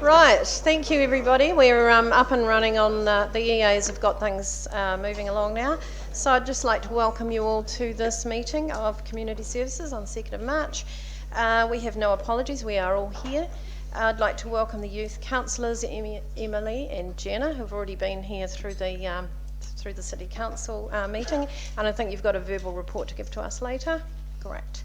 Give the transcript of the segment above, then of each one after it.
Right, thank you everybody. We're up and running on, the EAs have got things moving along now. So I'd just like to welcome you all to this meeting of Community Services on 2nd of March. We have no apologies, we are all here. I'd like to welcome the youth councillors, Emily and Jenna, who've already been here through the City Council meeting, and I think you've got a verbal report to give to us later. Correct.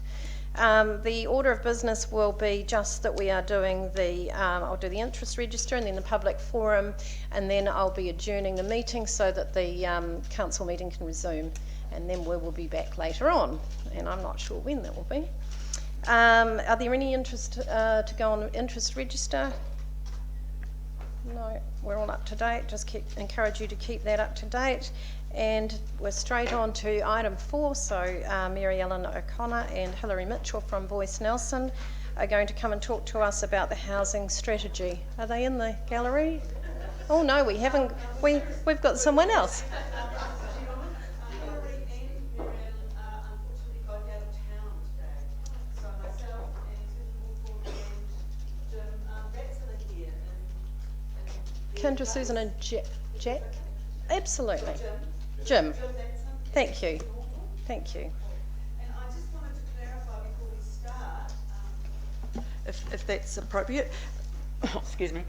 The order of business will be just that we are doing I'll do the interest register and then the public forum, and then I'll be adjourning the meeting so that the council meeting can resume, and then we will be back later on, and I'm not sure when that will be. Are there any interest to go on the interest register? No, we're all up to date. Just encourage you to keep that up to date. And we're straight on to item 4. So Mary Ellen O'Connor and Hilary Mitchell from Voice Nelson are going to come and talk to us about the housing strategy. Are they in the gallery? Oh no, we haven't. We've got someone else. Kendra, Susan and Jack? Absolutely. Jim. Thank you. Thank you. And I just wanted to clarify before we start, if that's appropriate, excuse me,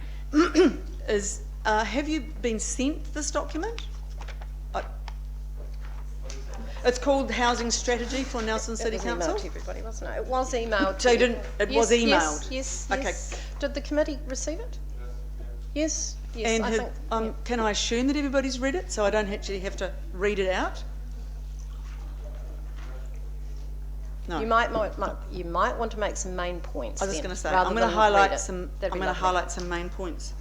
have you been sent this document? It's called Housing Strategy for Nelson City Council? It was emailed to everybody, wasn't it? It was emailed. So you didn't, it was emailed? Yes. Okay. Did the committee receive it? Yes. And I think, can I assume that everybody's read it so I don't actually have to read it out? No. You might want to make some main points. I was just going to say I'm going to highlight some main points.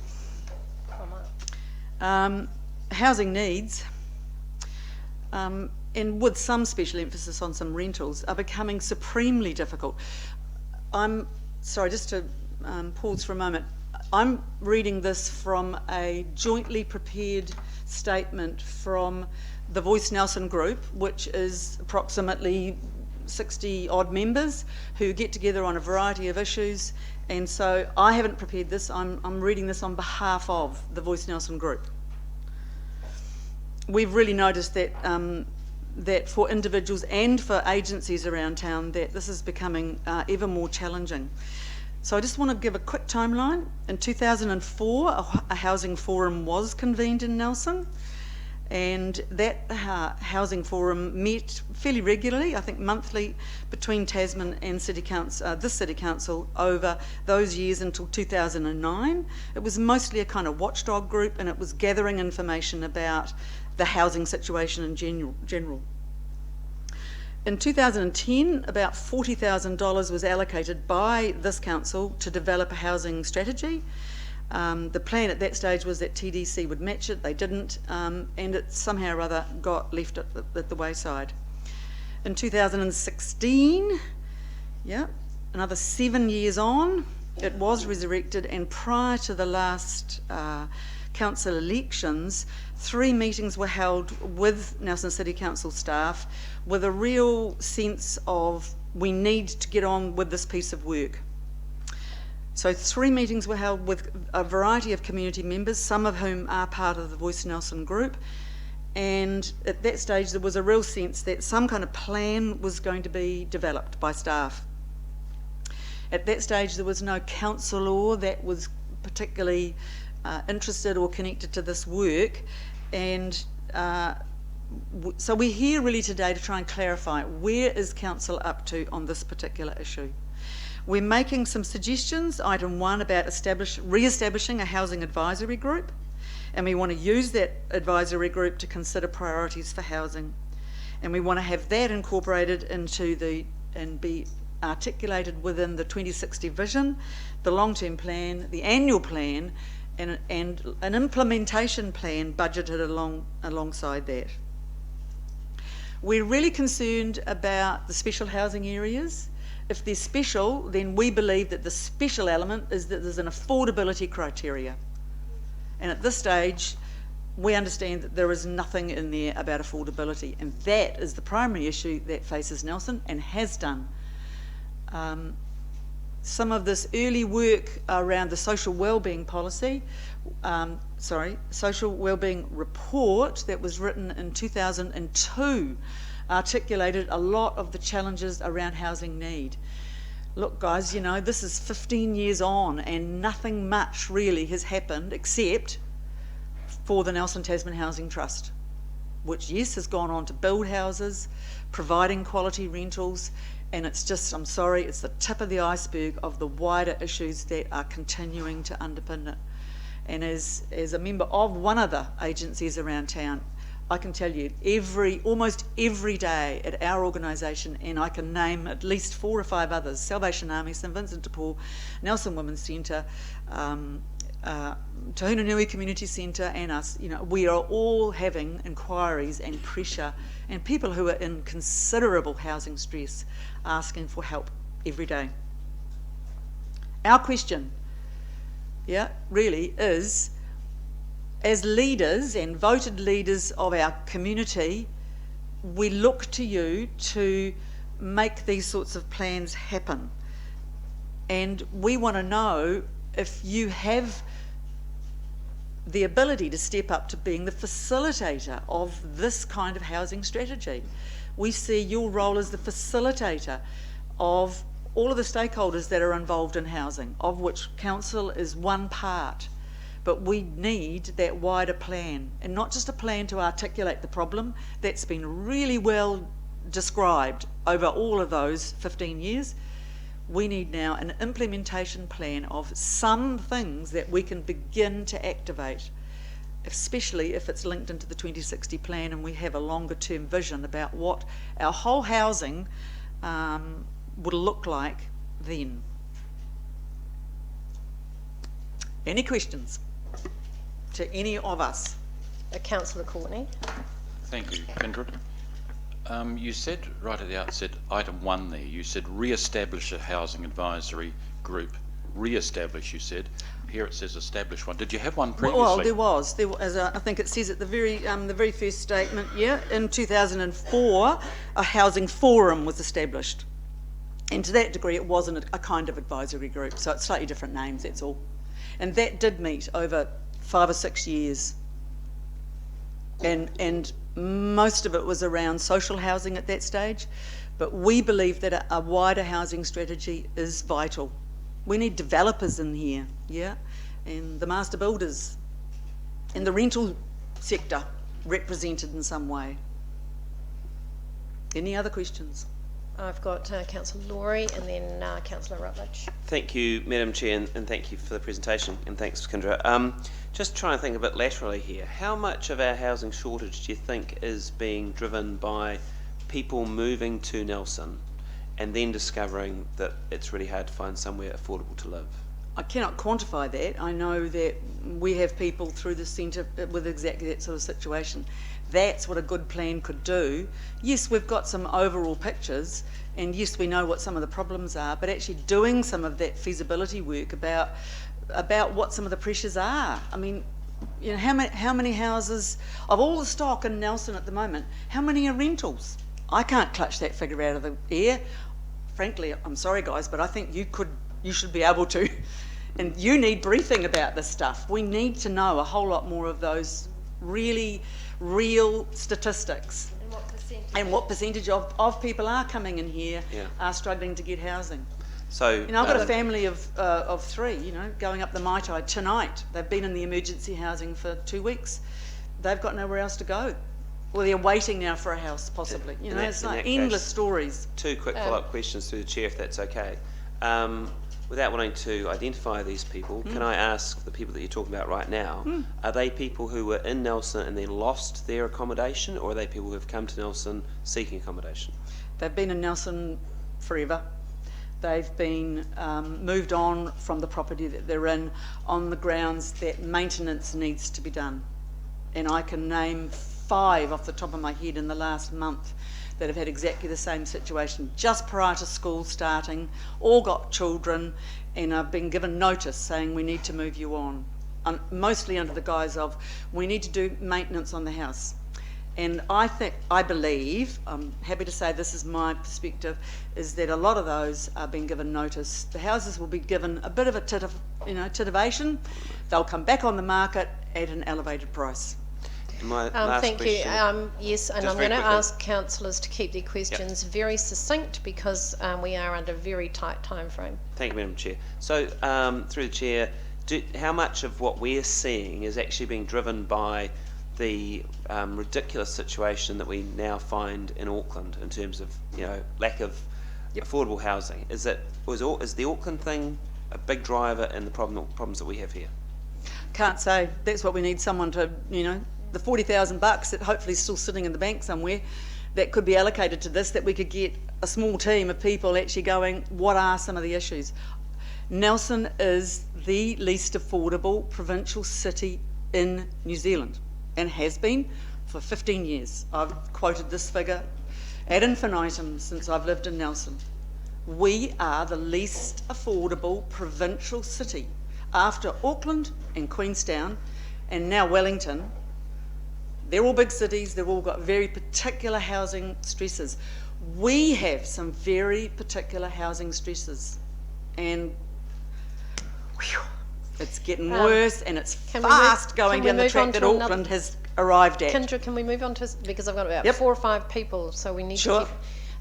Housing needs, and with some special emphasis on some rentals, are becoming supremely difficult. I'm sorry, just to pause for a moment. I'm reading this from a jointly prepared statement from the Voice Nelson group, which is approximately 60 odd members who get together on a variety of issues, and so I haven't prepared this. I'm reading this on behalf of the Voice Nelson group. We've really noticed that that for individuals and for agencies around town that this is becoming ever more challenging. So I just want to give a quick timeline. In 2004, a housing forum was convened in Nelson, and that housing forum met fairly regularly, I think monthly, between Tasman and City Council, this City Council, over those years until 2009. It was mostly a kind of watchdog group, and it was gathering information about the housing situation in general. In 2010, about $40,000 was allocated by this council to develop a housing strategy. The plan at that stage was that TDC would match it. They didn't, and it somehow or other got left at the wayside. In 2016, another 7 years on, it was resurrected, and prior to the last council elections, 3 meetings were held with Nelson City Council staff with a real sense of we need to get on with this piece of work. So 3 meetings were held with a variety of community members, some of whom are part of the Voice Nelson group, and at that stage there was a real sense that some kind of plan was going to be developed by staff. At that stage there was no councillor that was particularly interested or connected to this work, and so we're here really today to try and clarify where is council up to on this particular issue. We're making some suggestions. Item 1 about re-establishing a housing advisory group, and we want to use that advisory group to consider priorities for housing, and we want to have that incorporated into and be articulated within the 2060 vision, the long-term plan, the annual plan, and an implementation plan budgeted alongside that. We're really concerned about the special housing areas. If they're special, then we believe that the special element is that there's an affordability criteria. And at this stage, we understand that there is nothing in there about affordability, and that is the primary issue that faces Nelson and has done. some of this early work around the social wellbeing policy, social wellbeing report that was written in 2002 articulated a lot of the challenges around housing need. Look guys, you know, this is 15 years on and nothing much really has happened except for the Nelson Tasman Housing Trust, which yes has gone on to build houses, providing quality rentals, and it's just, I'm sorry, it's the tip of the iceberg of the wider issues that are continuing to underpin it. And as a member of one of the agencies around town, I can tell you almost every day at our organisation, and I can name at least 4 or 5 others, Salvation Army, St Vincent de Paul, Nelson Women's Centre, Tahunanui Community Centre and us, you know, we are all having inquiries and pressure and people who are in considerable housing stress asking for help every day. Our question, really is, as leaders and voted leaders of our community, we look to you to make these sorts of plans happen. And we want to know if you have the ability to step up to being the facilitator of this kind of housing strategy. We see your role as the facilitator of all of the stakeholders that are involved in housing, of which council is one part. But we need that wider plan, and not just a plan to articulate the problem that's been really well described over all of those 15 years. We need now an implementation plan of some things that we can begin to activate, especially if it's linked into the 2060 plan and we have a longer term vision about what our whole housing would look like then. Any questions to any of us? Councillor Courtney. Thank you, Kindred. You said right at the outset, item 1 there, you said re-establish a housing advisory group. Re-establish, you said. Here it says establish one. Did you have one previously? Well, there was, as I think it says at the very first statement, in 2004, a housing forum was established. And to that degree, it wasn't a kind of advisory group, so it's slightly different names, that's all. And that did meet over 5 or 6 years. And most of it was around social housing at that stage, but we believe that a wider housing strategy is vital. We need developers in here, and the master builders, and the rental sector represented in some way. Any other questions? I've got Councillor Laurie and then Councillor Rutledge. Thank you, Madam Chair, and thank you for the presentation, and thanks, Kendra. Just trying to think a bit laterally here. How much of our housing shortage do you think is being driven by people moving to Nelson and then discovering that it's really hard to find somewhere affordable to live? I cannot quantify that. I know that we have people through the centre with exactly that sort of situation. That's what a good plan could do. Yes, we've got some overall pictures, and yes, we know what some of the problems are, but actually doing some of that feasibility work about what some of the pressures are. I mean, you know, how many houses, of all the stock in Nelson at the moment, how many are rentals? I can't clutch that figure out of the air. Frankly, I'm sorry guys, but I think you should be able to. And you need briefing about this stuff. We need to know a whole lot more of those really real statistics. And what percentage of people are coming in here are struggling to get housing. So, you know, I've got a family of 3, you know, going up the Maitai tonight. They've been in the emergency housing for 2 weeks. They've got nowhere else to go. Well, they're waiting now for a house, possibly. You know, it's like endless stories. 2 quick follow-up questions through the Chair, if that's okay. Without wanting to identify these people, can I ask the people that you're talking about right now, are they people who were in Nelson and then lost their accommodation, or are they people who have come to Nelson seeking accommodation? They've been in Nelson forever. They've been moved on from the property that they're in on the grounds that maintenance needs to be done. And I can name 5 off the top of my head in the last month that have had exactly the same situation just prior to school starting, all got children, and have been given notice saying we need to move you on, mostly under the guise of we need to do maintenance on the house. And I believe, I'm happy to say this is my perspective, is that a lot of those are being given notice. The houses will be given a bit of a titivation. They'll come back on the market at an elevated price. My last Thank question. you. Yes, and Just I'm very going to quickly. ask councillors to keep their questions very succinct because we are under a very tight time frame. Thank you, Madam Chair. So, through the Chair, how much of what we're seeing is actually being driven by the ridiculous situation that we now find in Auckland in terms of lack of affordable housing? Is the Auckland thing a big driver in the problems that we have here? Can't say. That's what we need someone to, the $40,000 that hopefully is still sitting in the bank somewhere that could be allocated to this, that we could get a small team of people actually going, what are some of the issues? Nelson is the least affordable provincial city in New Zealand and has been for 15 years. I've quoted this figure ad infinitum since I've lived in Nelson. We are the least affordable provincial city after Auckland and Queenstown and now Wellington. They're all big cities, they've all got very particular housing stresses. We have some very particular housing stresses and it's getting worse and it's fast going down the track that Auckland has arrived at. Kendra, can we move on to, because I've got about 4 or 5 people, so we need to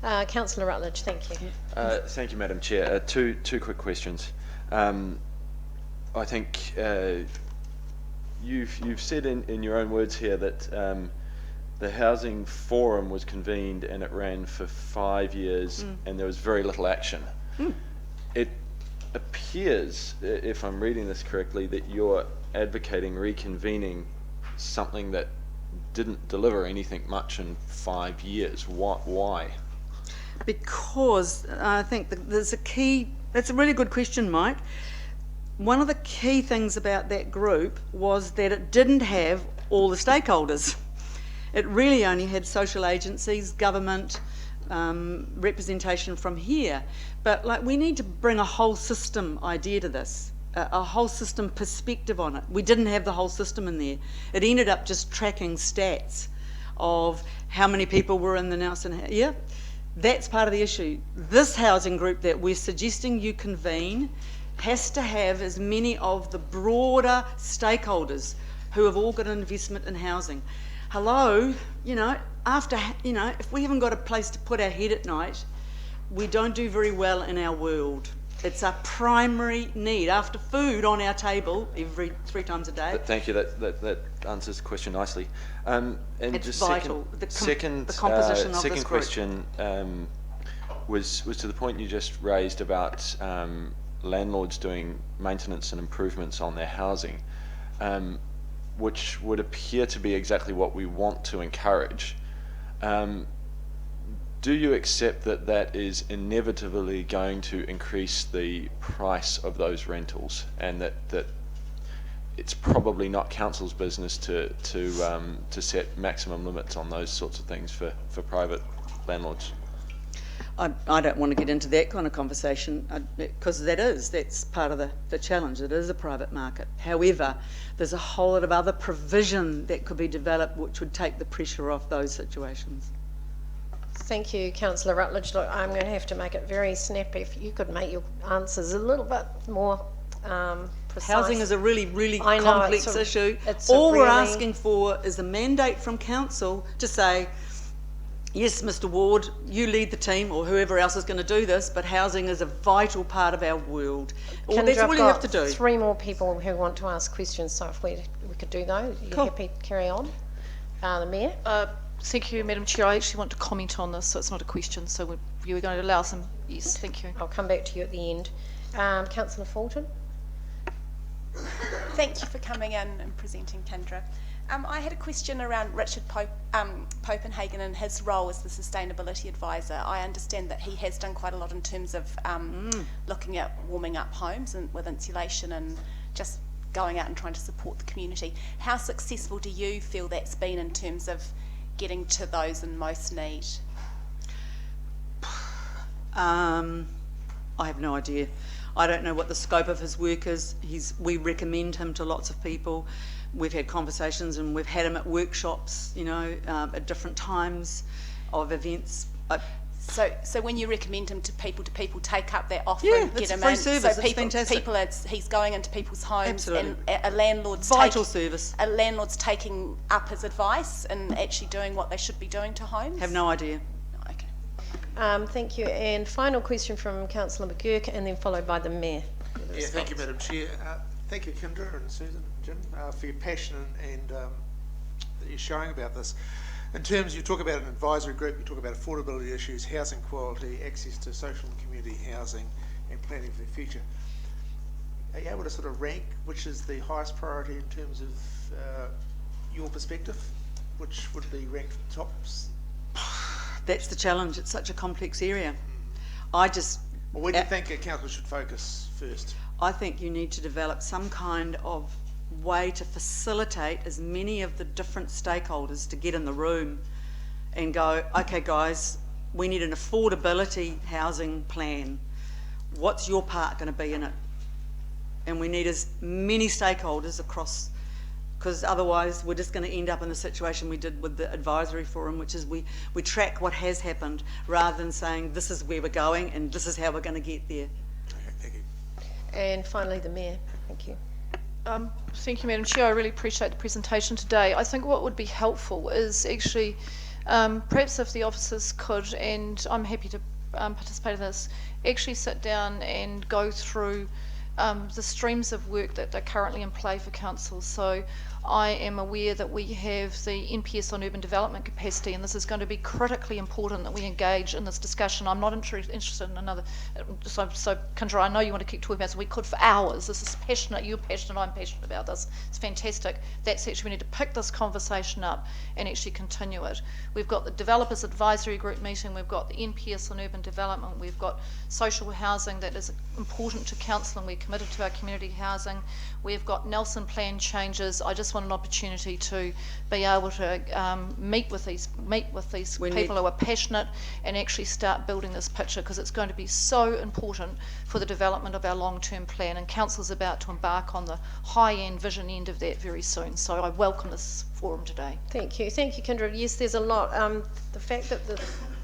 keep... Councillor Rutledge, thank you. Thank you, Madam Chair. Two quick questions. I think you've said in your own words here that the housing forum was convened and it ran for 5 years and there was very little action. It appears, if I'm reading this correctly, that you're advocating reconvening something that didn't deliver anything much in 5 years. Why? Because I think there's a key, that's a really good question, Mike. One of the key things about that group was that it didn't have all the stakeholders. It really only had social agencies, government, representation from here. But we need to bring a whole system idea to this, a whole system perspective on it. We didn't have the whole system in there. It ended up just tracking stats of how many people were in the Nelson. Yeah, that's part of the issue. This housing group that we're suggesting you convene has to have as many of the broader stakeholders who have all got an investment in housing. Hello, if we haven't got a place to put our head at night, we don't do very well in our world. It's a primary need after food on our table 3 times a day. Thank you. That answers the question nicely. And it's just vital. Second the composition of this group. question was to the point you just raised about landlords doing maintenance and improvements on their housing, which would appear to be exactly what we want to encourage. Do you accept that that is inevitably going to increase the price of those rentals, and that it's probably not council's business to set maximum limits on those sorts of things for private landlords? I don't want to get into that kind of conversation because that's part of the challenge. It is a private market. However, there's a whole lot of other provision that could be developed which would take the pressure off those situations. Thank you, Councillor Rutledge. Look, I'm going to have to make it very snappy. If you could make your answers a little bit more precise. Housing is a really, really complex issue. All we're asking for is a mandate from council to say, yes, Mr. Ward, you lead the team, or whoever else is going to do this, but housing is a vital part of our world. That's all you have to do. 3 more people who want to ask questions, so if we could do those. Are you happy to carry on? The Mayor? Thank you, Madam Chair. I actually want to comment on this, so it's not a question, so you're going to allow some... Yes, thank you. I'll come back to you at the end. Councillor Fulton? Thank you for coming in and presenting, Kendra. I had a question around Richard Popenhagen and his role as the Sustainability Advisor. I understand that he has done quite a lot in terms of looking at warming up homes and with insulation and just going out and trying to support the community. How successful do you feel that's been in terms of getting to those in most need? I have no idea. I don't know what the scope of his work is. We recommend him to lots of people. We've had conversations and we've had him at workshops, you know, at different times of events. So when you recommend him to people take up that offer Yeah, and get it's a him free in? service, So it's fantastic. he's going into people's homes Absolutely. and a landlord's Vital service. A landlord's taking up his advice and actually doing what they should be doing to homes? Have no idea. Okay. Thank you. And final question from Councillor McGurk, and then followed by the Mayor. Yeah, thank you, Madam Chair. Thank you, Kendra and Susan, Jim, for your passion and that you're showing about this. In terms, you talk about an advisory group, you talk about affordability issues, housing quality, access to social and community housing, and planning for the future. Are you able to sort of rank which is the highest priority in terms of your perspective? Which would be ranked tops? That's the challenge. It's such a complex area. Well, where do you think a council should focus first? I think you need to develop some kind of way to facilitate as many of the different stakeholders to get in the room and go, okay guys, we need an affordability housing plan. What's your part going to be in it? And we need as many stakeholders across, because otherwise we're just going to end up in the situation we did with the advisory forum, which is we track what has happened rather than saying this is where we're going and this is how we're going to get there. Okay, thank you. And finally, the Mayor. Thank you. Thank you, Madam Chair. I really appreciate the presentation today. I think what would be helpful is actually perhaps if the officers could, and I'm happy to participate in this, actually sit down and go through the streams of work that are currently in play for council. So I am aware that we have the NPS on urban development capacity, and this is going to be critically important that we engage in this discussion. I'm not interested in another, so Kendra, I know you want to keep talking about this, we could for hours. This is passionate, you're passionate, I'm passionate about this. It's fantastic. That's actually, we need to pick this conversation up and actually continue it. We've got the Developers Advisory Group meeting, we've got the NPS on urban development, we've got social housing that is important to council and we're committed to our community housing. We've got Nelson plan changes. I just want an opportunity to be able to meet with these people who are passionate and actually start building this picture, because it's going to be so important for the development of our long-term plan, and council's about to embark on the high-end vision end of that very soon. So I welcome this forum today. Thank you, Kendra. Yes, there's a lot. The fact that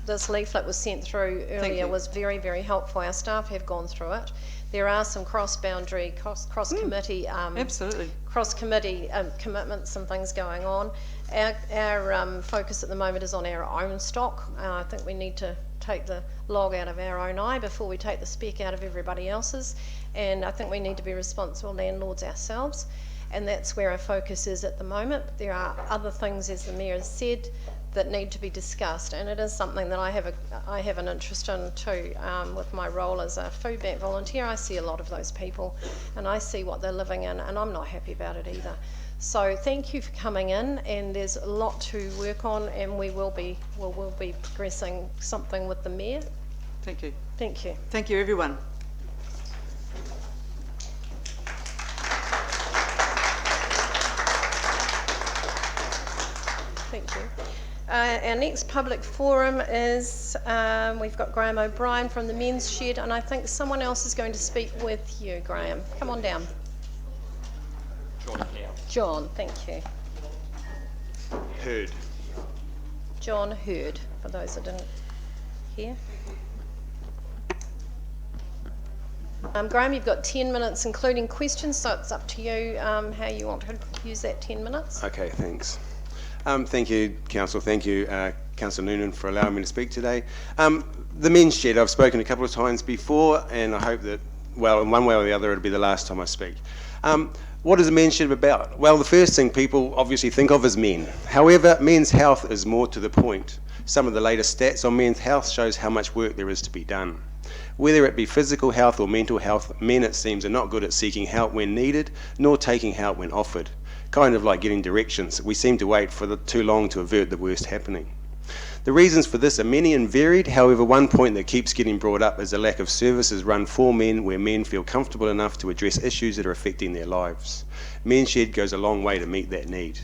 this leaflet was sent through earlier was very, very helpful. Our staff have gone through it. There are some cross-boundary, cross-committee, Absolutely. cross-committee commitments and things going on. Our focus at the moment is on our own stock. I think we need to take the log out of our own eye before we take the speck out of everybody else's. And I think we need to be responsible landlords ourselves. And that's where our focus is at the moment. But there are other things, as the Mayor has said, that need to be discussed, and it is something that I have an interest in too. With my role as a food bank volunteer, I see a lot of those people, and I see what they're living in, and I'm not happy about it either. So thank you for coming in, and there's a lot to work on, and we will be progressing something with the Mayor. Thank you. Thank you. Thank you, everyone. Thank you. Our next public forum is, we've got Graham O'Brien from the Men's Shed, and I think someone else is going to speak with you, Graham. Come on down. John, thank you. Heard. John Hurd, for those that didn't hear. Graham, you've got 10 minutes, including questions, so it's up to you how you want to use that 10 minutes. Okay, thanks. Thank you, Council. Thank you, Councillor Noonan, for allowing me to speak today. The Men's Shed, I've spoken a couple of times before, and I hope that, well, in one way or the other, it'll be the last time I speak. What is a Men's Shed about? Well, the first thing people obviously think of is men. However, men's health is more to the point. Some of the latest stats on men's health shows how much work there is to be done. Whether it be physical health or mental health, men, it seems, are not good at seeking help when needed, nor taking help when offered. Kind of like getting directions. We seem to wait for too long to avert the worst happening. The reasons for this are many and varied. However, one point that keeps getting brought up is the lack of services run for men where men feel comfortable enough to address issues that are affecting their lives. Men's Shed goes a long way to meet that need.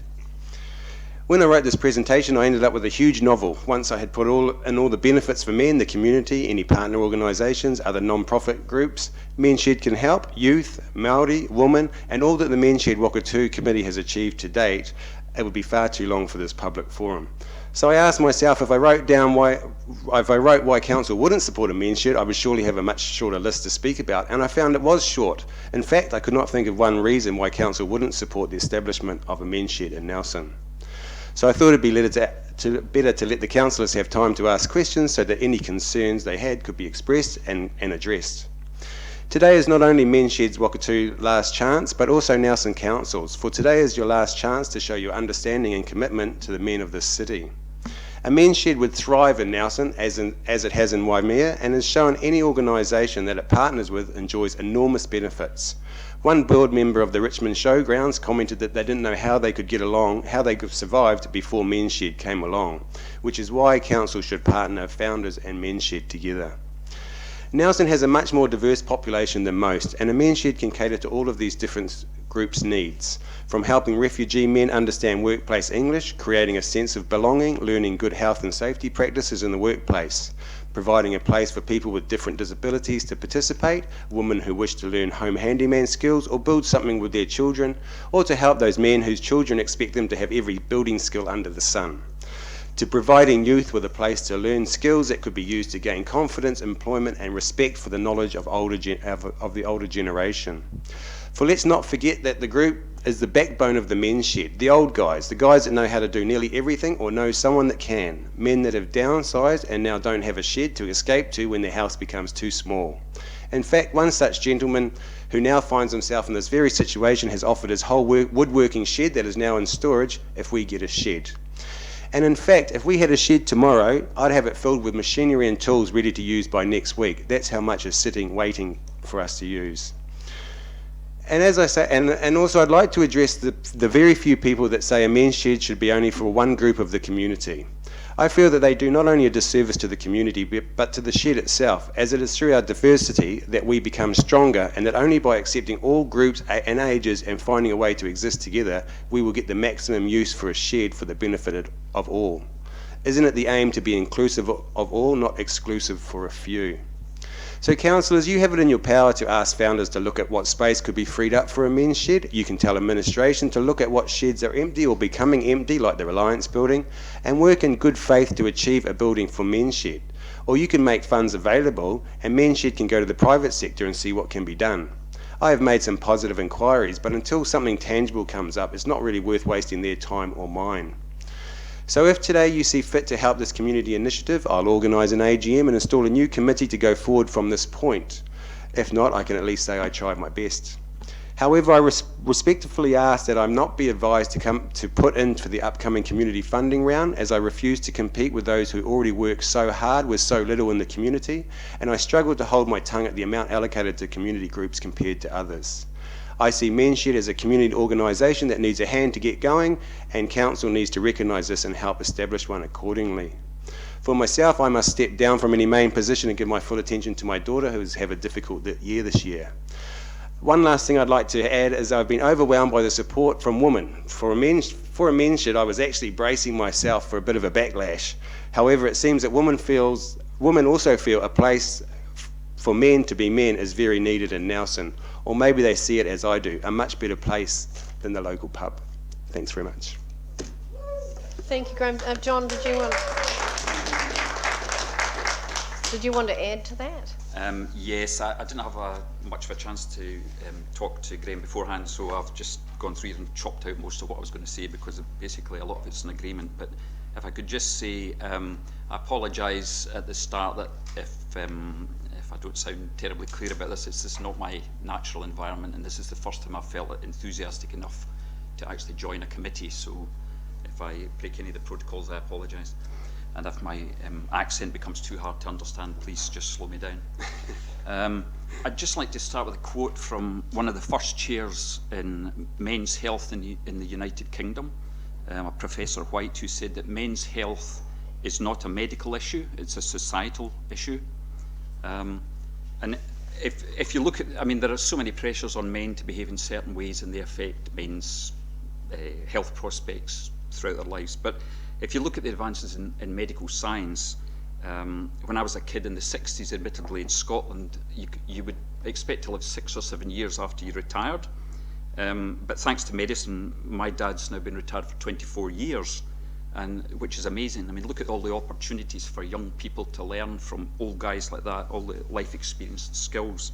When I wrote this presentation, I ended up with a huge novel. Once I had put all the benefits for men, the community, any partner organisations, other non-profit groups, Men Shed Can Help, youth, Māori, women, and all that the Men Shed Wakatū Committee has achieved to date, it would be far too long for this public forum. So I asked myself, if I wrote why council wouldn't support a men's shed, I would surely have a much shorter list to speak about, and I found it was short. In fact, I could not think of one reason why council wouldn't support the establishment of a men's shed in Nelson. So I thought it'd be better to let the councillors have time to ask questions so that any concerns they had could be expressed and addressed. Today is not only Men's Shed's Wakatū last chance, but also Nelson Council's, for today is your last chance to show your understanding and commitment to the men of this city. A men's shed would thrive in Nelson, as it has in Waimea, and has shown any organisation that it partners with enjoys enormous benefits. One board member of the Richmond Showgrounds commented that they didn't know how they could get along, how they could have survived before Men's Shed came along, which is why council should partner founders and Men's Shed together. Nelson has a much more diverse population than most, and a men's shed can cater to all of these different groups' needs, from helping refugee men understand workplace English, creating a sense of belonging, learning good health and safety practices in the workplace, providing a place for people with different disabilities to participate, women who wish to learn home handyman skills or build something with their children, or to help those men whose children expect them to have every building skill under the sun, to providing youth with a place to learn skills that could be used to gain confidence, employment and respect for the knowledge of the older generation. For let's not forget that the group is the backbone of the men's shed, the old guys, the guys that know how to do nearly everything or know someone that can, men that have downsized and now don't have a shed to escape to when their house becomes too small. In fact, one such gentleman who now finds himself in this very situation has offered his whole woodworking shed that is now in storage if we get a shed. And in fact, if we had a shed tomorrow, I'd have it filled with machinery and tools ready to use by next week. That's how much is sitting, waiting for us to use. And as I say, and also I'd like to address the very few people that say a men's shed should be only for one group of the community. I feel that they do not only a disservice to the community, but to the shed itself, as it is through our diversity that we become stronger, and that only by accepting all groups and ages and finding a way to exist together, we will get the maximum use for a shed for the benefit of all. Isn't it the aim to be inclusive of all, not exclusive for a few? So councillors, you have it in your power to ask founders to look at what space could be freed up for a men's shed. You can tell administration to look at what sheds are empty or becoming empty, like the Reliance building, and work in good faith to achieve a building for men's shed. Or you can make funds available and men's shed can go to the private sector and see what can be done. I have made some positive inquiries, but until something tangible comes up, it's not really worth wasting their time or mine. So if today you see fit to help this community initiative, I'll organise an AGM and install a new committee to go forward from this point. If not, I can at least say I tried my best. However, I respectfully ask that I not be advised to put in for the upcoming community funding round, as I refuse to compete with those who already work so hard with so little in the community, and I struggle to hold my tongue at the amount allocated to community groups compared to others. I see Men's Shed as a community organisation that needs a hand to get going, and council needs to recognise this and help establish one accordingly. For myself, I must step down from any main position and give my full attention to my daughter, who has had a difficult year this year. One last thing I'd like to add is I've been overwhelmed by the support from women. For a men's shed, I was actually bracing myself for a bit of a backlash. However, it seems that women also feel a place for men to be men is very needed in Nelson, or maybe they see it as I do, a much better place than the local pub. Thanks very much. Thank you, Graham. John, did you want to add to that? Yes, I didn't have much of a chance to talk to Graham beforehand, so I've just gone through and chopped out most of what I was going to say, because basically a lot of it's an agreement. But if I could just say, I apologise at the start that if I don't sound terribly clear about this, it's just not my natural environment, and this is the first time I've felt enthusiastic enough to actually join a committee, so if I break any of the protocols, I apologise. And if my accent becomes too hard to understand, please just slow me down. I'd just like to start with a quote from one of the first chairs in men's health in the United Kingdom, Professor White, who said that men's health is not a medical issue, it's a societal issue. And if you look at, I mean, there are so many pressures on men to behave in certain ways, and they affect men's health prospects throughout their lives. But if you look at the advances in medical science, when I was a kid in the 60s, admittedly in Scotland, you would expect to live 6 or 7 years after you retired. But thanks to medicine, my dad's now been retired for 24 years, which is amazing. I mean, look at all the opportunities for young people to learn from old guys like that, all the life experience and skills.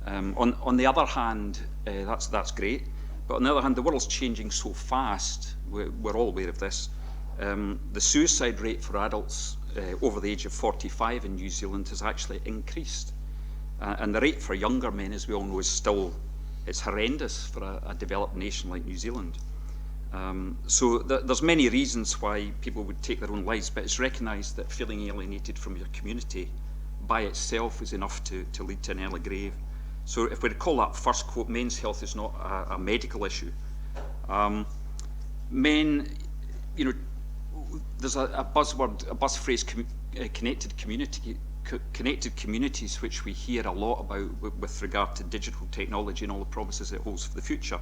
On the other hand, that's great. But on the other hand, the world's changing so fast, we're all aware of this. The suicide rate for adults over the age of 45 in New Zealand has actually increased. And the rate for younger men, as we all know, it's horrendous for a developed nation like New Zealand. So there's many reasons why people would take their own lives, but it's recognised that feeling alienated from your community by itself is enough to lead to an early grave. So if we recall that first quote, men's health is not a medical issue. Men, there's a buzzword, a buzz phrase, connected communities, which we hear a lot about with regard to digital technology and all the promises it holds for the future.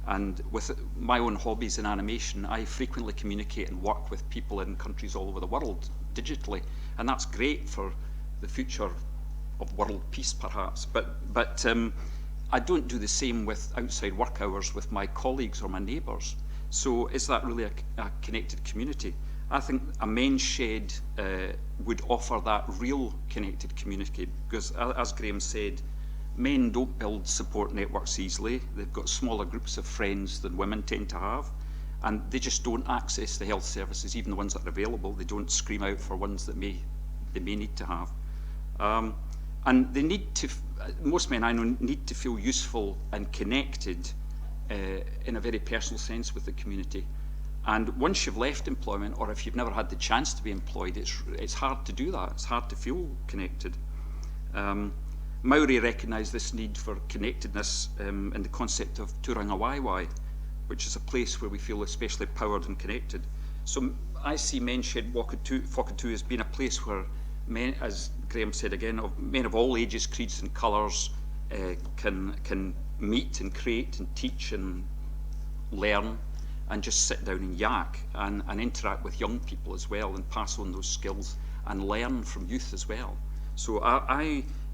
And with my own hobbies in animation, I frequently communicate and work with people in countries all over the world digitally, and that's great for the future of world peace, perhaps. But I don't do the same with outside work hours with my colleagues or my neighbours. So is that really a connected community? I think a men's shed would offer that real connected community, because as Graham said, men don't build support networks easily. They've got smaller groups of friends than women tend to have, and they just don't access the health services, even the ones that are available. They don't scream out for ones that they may need to have. And they need to, most men I know need to feel useful and connected in a very personal sense with the community. And once you've left employment, or if you've never had the chance to be employed, it's hard to do that. It's hard to feel connected. Maori recognised this need for connectedness in the concept of Turanga Waiwai, which is a place where we feel especially powered and connected. So I see Men's Shed Whakatū as being a place where men, as Graham said again, men of all ages, creeds and colours can meet and create and teach and learn and just sit down and yak and interact with young people as well and pass on those skills and learn from youth as well. So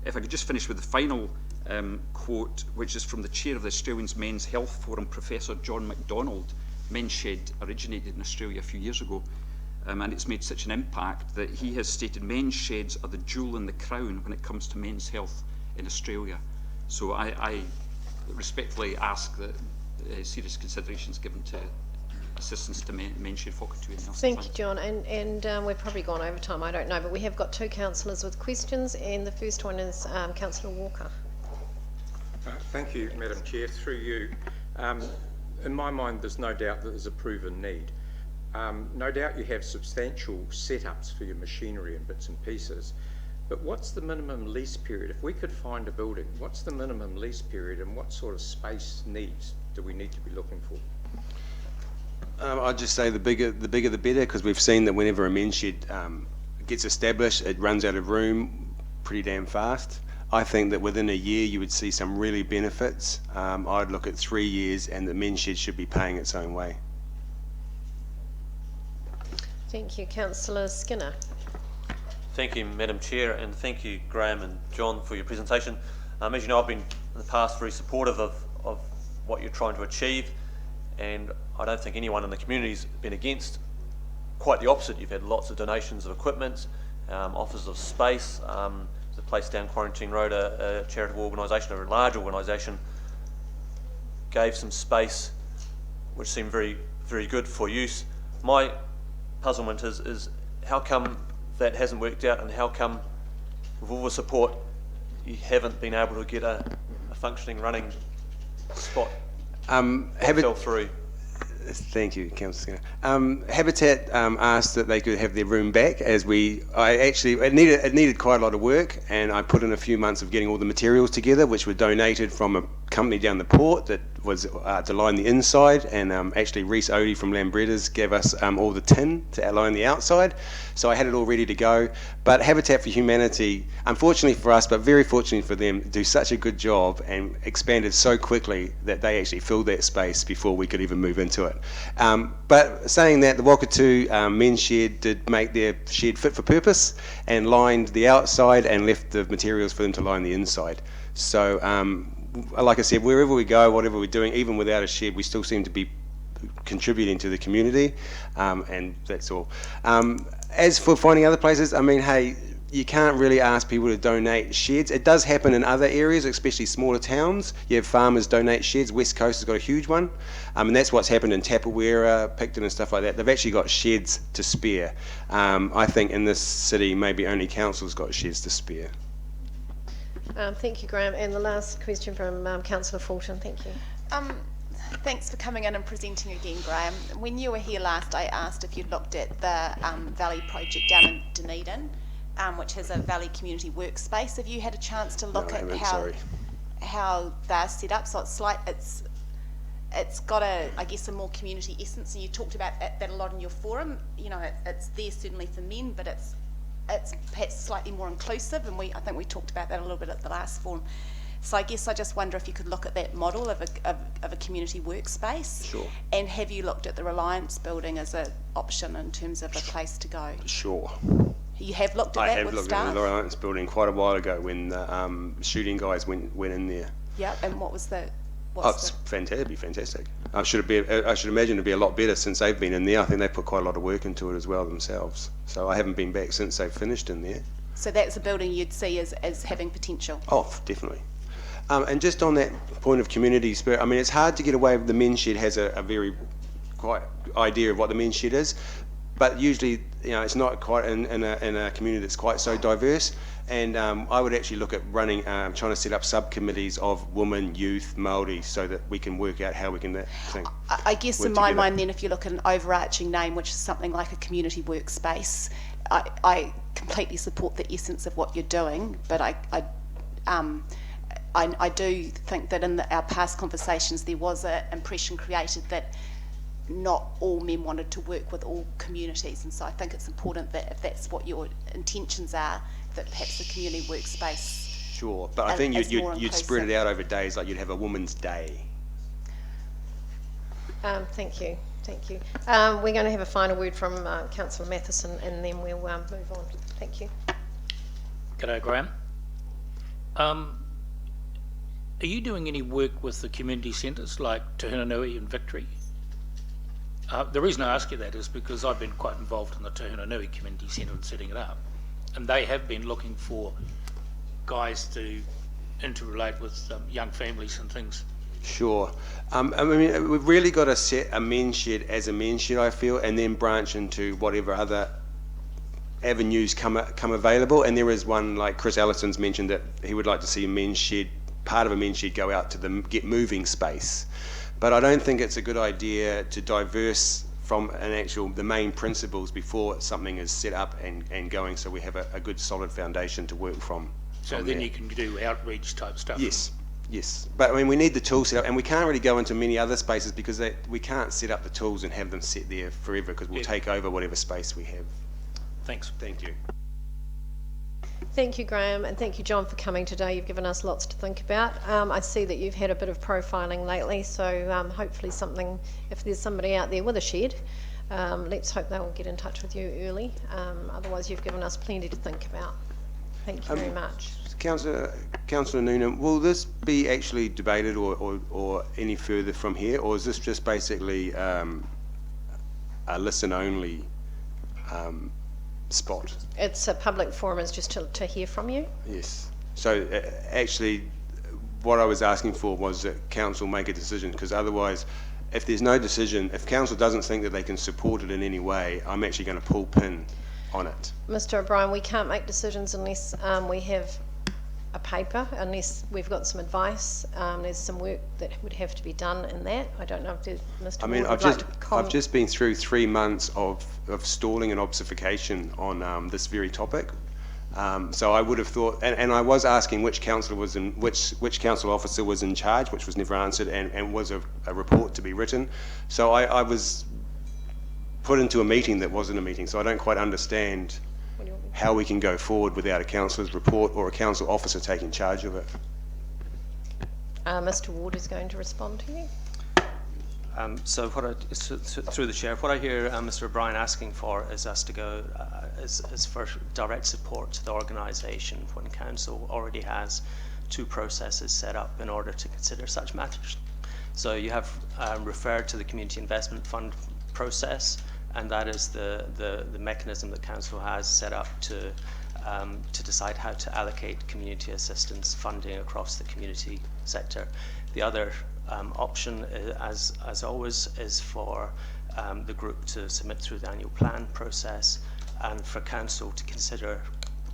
if I could just finish with the final quote, which is from the chair of the Australian Men's Health Forum, Professor John MacDonald. Men's Shed originated in Australia a few years ago, and it's made such an impact that he has stated men's sheds are the jewel in the crown when it comes to men's health in Australia. So I respectfully ask that serious consideration is given to assistance to Men's Shed Whakatū. Thank you, John. And we've probably gone over time, I don't know, but we have got 2 councillors with questions, and the first one is Councillor Walker. Thank you, Madam Chair. Through you. In my mind, there's no doubt that there's a proven need. No doubt you have substantial setups for your machinery and bits and pieces, but what's the minimum lease period? If we could find a building, what's the minimum lease period, and what sort of space needs do we need to be looking for? I'd just say the bigger the better, because we've seen that whenever a men's shed gets established, it runs out of room pretty damn fast. I think that within a year you would see some really benefits. I'd look at 3 years, and the men's shed should be paying its own way. Thank you. Councillor Skinner. Thank you, Madam Chair, and thank you, Graham and John, for your presentation. As you know, I've been in the past very supportive of what you're trying to achieve, and I don't think anyone in the community's been against. Quite the opposite. You've had lots of donations of equipment, offers of space. There's a place down Quarantine Road, a charitable organisation, a large organisation, gave some space which seemed very, very good for use. My puzzlement is how come that hasn't worked out, and how come with all the support you haven't been able to get a functioning, running spot fell through? Thank you, Councillor Skinner. Habitat asked that they could have their room back, it needed quite a lot of work, and I put in a few months of getting all the materials together, which were donated from a company down the port that was to line the inside, and actually Reese Odie from Lambrettas gave us all the tin to outline the outside, so I had it all ready to go. But Habitat for Humanity, unfortunately for us, but very fortunately for them, do such a good job and expanded so quickly that they actually filled that space before we could even move into it. But saying that, the Wakatu men's shed did make their shed fit for purpose and lined the outside and left the materials for them to line the inside. So like I said, wherever we go, whatever we're doing, even without a shed, we still seem to be contributing to the community, and that's all. As for finding other places, I mean, hey, you can't really ask people to donate sheds. It does happen in other areas, especially smaller towns. You have farmers donate sheds. West Coast has got a huge one, and that's what's happened in Tapawera, Picton and stuff like that. They've actually got sheds to spare. I think in this city, maybe only council's got sheds to spare. Thank you, Graham. And the last question from Councillor Fulton. Thank you. Thanks for coming in and presenting again, Graham. When you were here last, I asked if you'd looked at the Valley project down in Dunedin, which has a Valley community workspace. Have you had a chance to look at how they're set up? So it's got I guess a more community essence, and you talked about that a lot in your forum. You know, it's there certainly for men, but it's perhaps slightly more inclusive, and I think we talked about that a little bit at the last forum. So I guess I just wonder if you could look at that model of a community workspace. Sure. And have you looked at the Reliance building as an option in terms of a place to go? Sure. You have looked at that with staff? I have looked at the Reliance building quite a while ago when the shooting guys went in there. Yeah, and what was the... It's fantastic. It'd be fantastic. I should imagine it'd be a lot better since they've been in there. I think they put quite a lot of work into it as well themselves. So I haven't been back since they've finished in there. So that's a building you'd see as having potential? Oh, definitely. And just on that point of community spirit, I mean, it's hard to get away with the men's shed has a very quite idea of what the men's shed is, but usually, you know, it's not quite in a community that's quite so diverse. And I would actually look at running, trying to set up subcommittees of women, youth, Māori, so that we can work out how we can I guess in my mind then, if you look at an overarching name, which is something like a community workspace, I completely support the essence of what you're doing, but I do think that in our past conversations there was an impression created that not all men wanted to work with all communities, and so I think it's important that if that's what your intentions are, that perhaps the community workspace. Sure, but I think you'd spread it out over days, like you'd have a woman's day. Thank you. We're going to have a final word from Councillor Matheson, and then we'll move on. Thank you. G'day, Graham. Are you doing any work with the community centres like Te Hunanui and Victory? The reason I ask you that is because I've been quite involved in the Te Hunanui Community Centre and setting it up, and they have been looking for guys to interrelate with young families and things. Sure. I mean, we've really got to set a men's shed as a men's shed, I feel, and then branch into whatever other avenues come available. And there is one, like Chris Allison's mentioned, that he would like to see a men's shed, part of a men's shed, go out to the get moving space. But I don't think it's a good idea to diverse from the main principles before something is set up and going, so we have a good solid foundation to work from. So then you can do outreach type stuff. Yes, but I mean, we need the tools set up, and we can't really go into many other spaces because we can't set up the tools and have them sit there forever, because we'll take over whatever space we have. Thanks. Thank you. Thank you, Graham, and thank you, John, for coming today. You've given us lots to think about. I see that you've had a bit of profiling lately, so hopefully if there's somebody out there with a shed, let's hope they will get in touch with you early. Otherwise, you've given us plenty to think about. Thank you very much. Councillor Noonan, will this be actually debated or any further from here, or is this just basically a listen-only spot? It's a public forum, it's just to hear from you. Yes. So actually, what I was asking for was that council make a decision, because otherwise, if there's no decision, if council doesn't think that they can support it in any way, I'm actually going to pull pin on it. Mr. O'Brien, we can't make decisions unless we have a paper, unless we've got some advice. There's some work that would have to be done in that. I don't know if Mr. I've just been through 3 months of stalling and obfuscation on this very topic. So I would have thought, and I was asking which council which council officer was in charge, which was never answered, and was a report to be written. So I was put into a meeting that wasn't a meeting, so I don't quite understand how we can go forward without a councillor's report or a council officer taking charge of it. Mr. Ward is going to respond to you. So through the chair, what I hear Mr. O'Brien asking for is us to go is for direct support to the organisation when council already has 2 processes set up in order to consider such matters. So you have referred to the Community Investment Fund process, and that is the mechanism that council has set up to decide how to allocate community assistance funding across the community sector. The other option, as always, is for the group to submit through the annual plan process, and for council to consider,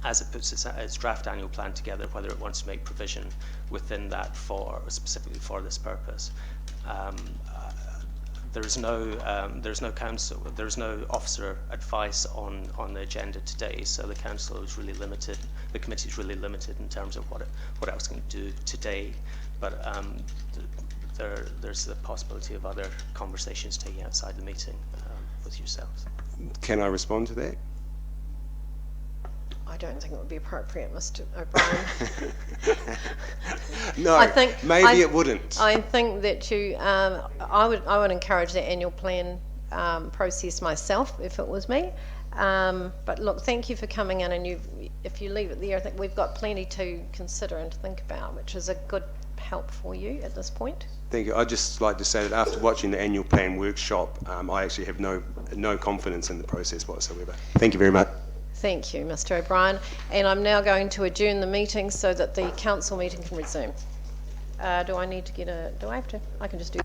as it puts its draft annual plan together, whether it wants to make provision within that specifically for this purpose. There's no officer advice on the agenda today, so the council is really limited. The committee is really limited in terms of what else can do today. But there's the possibility of other conversations taking outside the meeting with yourselves. Can I respond to that? I don't think it would be appropriate, Mr. O'Brien. No, it wouldn't. I think that I would encourage the annual plan process myself if it was me. But look, thank you for coming in, and if you leave it there, I think we've got plenty to consider and to think about, which is a good help for you at this point. Thank you. I'd just like to say that after watching the annual plan workshop, I actually have no confidence in the process whatsoever. Thank you very much. Thank you, Mr. O'Brien. And I'm now going to adjourn the meeting so that the council meeting can resume. Do I need to do I have to? I can just do